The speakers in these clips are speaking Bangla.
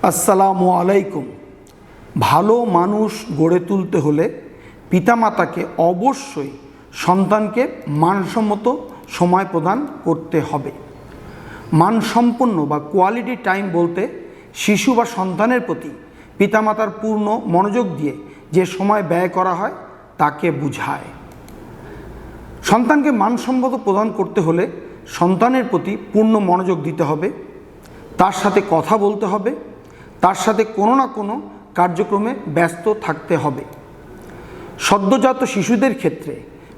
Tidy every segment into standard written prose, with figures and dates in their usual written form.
আসসালামু আলাইকুম। ভালো মানুষ গড়ে তুলতে হলে পিতামাতাকে অবশ্যই সন্তানকে মানসম্মত সময় প্রদান করতে হবে। মানসম্পন্ন বা কোয়ালিটি টাইম বলতে শিশু বা সন্তানের প্রতি পিতামাতার পূর্ণ মনোযোগ দিয়ে যে সময় ব্যয় করা হয় তাকে বোঝায়। সন্তানকে মানসম্মত প্রদান করতে হলে সন্তানের প্রতি পূর্ণ মনোযোগ দিতে হবে, তার সাথে কথা বলতে হবে, তার সাথে কোনো না কোনো কার্যক্রমে ব্যস্ত থাকতে হবে। সদ্যজাত শিশুদের ক্ষেত্রে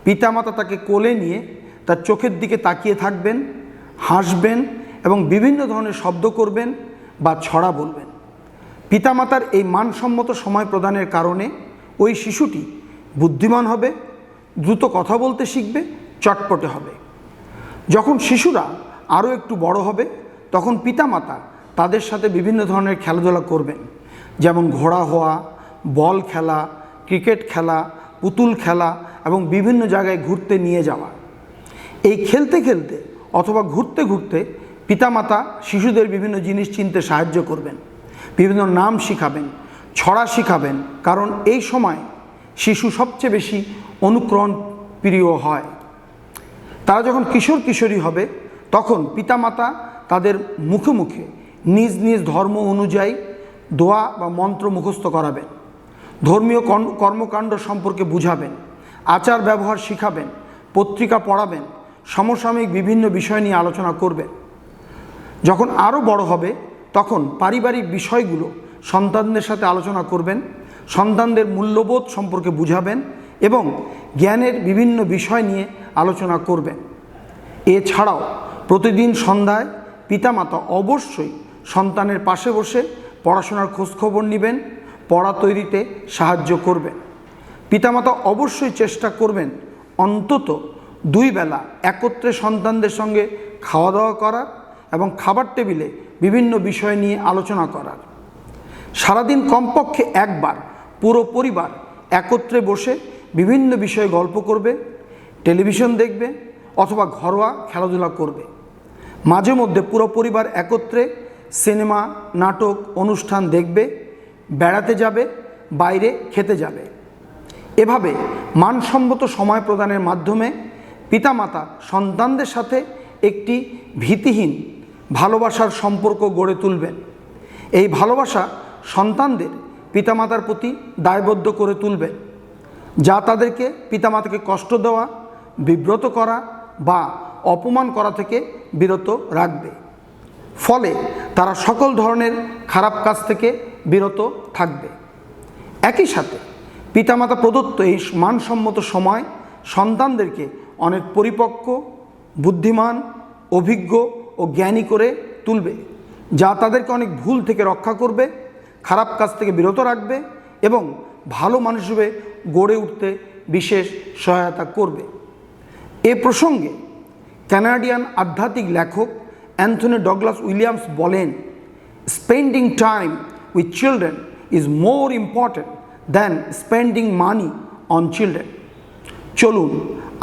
পিতামাতা তাকে কোলে নিয়ে তার চোখের দিকে তাকিয়ে থাকবেন, হাসবেন এবং বিভিন্ন ধরনের শব্দ করবেন বা ছড়া বলবেন। পিতামাতার এই মানসম্মত সময় প্রদানের কারণে ওই শিশুটি বুদ্ধিমান হবে, দ্রুত কথা বলতে শিখবে, চটপটে হবে। যখন শিশুরা আরও একটু বড় হবে তখন পিতামাতা তাদের সাথে বিভিন্ন ধরনের খেলাধুলা করবেন, যেমন ঘোড়া হওয়া, বল খেলা, ক্রিকেট খেলা, পুতুল খেলা এবং বিভিন্ন জায়গায় ঘুরতে নিয়ে যাওয়া। এই খেলতে খেলতে অথবা ঘুরতে ঘুরতে পিতামাতা শিশুদের বিভিন্ন জিনিস চিনতে সাহায্য করবেন, বিভিন্ন নাম শিখাবেন, ছড়া শিখাবেন, কারণ এই সময় শিশু সবচেয়ে বেশি অনুকরণ প্রিয় হয়। তারা যখন কিশোর কিশোরী হবে তখন পিতামাতা তাদের মুখে মুখে নিজ নিজ ধর্ম অনুযায়ী দোয়া বা মন্ত্র মুখস্থ করাবেন, ধর্মীয় কর্মকাণ্ড সম্পর্কে বুঝাবেন, আচার ব্যবহার শিখাবেন, পত্রিকা পড়াবেন, সমসাময়িক বিভিন্ন বিষয় নিয়ে আলোচনা করবেন। যখন আরও বড় হবে তখন পারিবারিক বিষয়গুলো সন্তানদের সাথে আলোচনা করবেন, সন্তানদের মূল্যবোধ সম্পর্কে বুঝাবেন এবং জ্ঞানের বিভিন্ন বিষয় নিয়ে আলোচনা করবেন। এছাড়াও প্রতিদিন সন্ধ্যায় পিতামাতা অবশ্যই সন্তানের পাশে বসে পড়াশোনার খোঁজখবর নেবেন, পড়া তৈরিতে সাহায্য করবেন। পিতামাতা অবশ্যই চেষ্টা করবেন অন্তত 2 বেলা একত্রে সন্তানদের সঙ্গে খাওয়া দাওয়া করার এবং খাবার টেবিলে বিভিন্ন বিষয় নিয়ে আলোচনা করার। সারাদিন কমপক্ষে একবার পুরো পরিবার একত্রে বসে বিভিন্ন বিষয়ে গল্প করবে, টেলিভিশন দেখবে অথবা ঘরোয়া খেলাধুলা করবে। মাঝে মধ্যে পুরো পরিবার একত্রে সিনেমা, নাটক, অনুষ্ঠান দেখবে, বেড়াতে যাবে, বাইরে খেতে যাবে। এভাবে মানসম্মত সময় প্রদানের মাধ্যমে পিতামাতা সন্তানদের সাথে একটি ভীতিহীন ভালোবাসার সম্পর্ক গড়ে তুলবেন। এই ভালোবাসা সন্তানদের পিতামাতার প্রতি দায়বদ্ধ করে তুলবেন, যা তাদেরকে পিতামাতাকে কষ্ট দেওয়া, বিব্রত করা বা অপমান করা থেকে বিরত রাখবে। ফলে তারা সকল ধরনের খারাপ কাজ থেকে বিরত থাকবে। একই সাথে পিতামাতা প্রদত্ত এই মানসম্মত সময় সন্তানদেরকে অনেক পরিপক্ক, বুদ্ধিমান, অভিজ্ঞ ও জ্ঞানী করে তুলবে, যা তাদেরকে অনেক ভুল থেকে রক্ষা করবে, খারাপ কাজ থেকে বিরত রাখবে এবং ভালো মানুষ হিসেবে গড়ে উঠতে বিশেষ সহায়তা করবে। এ প্রসঙ্গে কানাডিয়ান আধ্যাত্মিক লেখক অ্যান্থনি ডগলাস উইলিয়ামস বলেন, spending time with children is more important than spending money on children. চলুন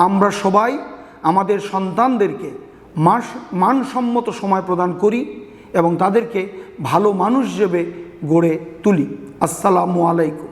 আমরা সবাই আমাদের সন্তানদেরকে মানসম্মত সময় প্রদান করি এবং তাদেরকে ভালো মানুষ হিসেবে গড়ে তুলি। আসসালামু আলাইকুম।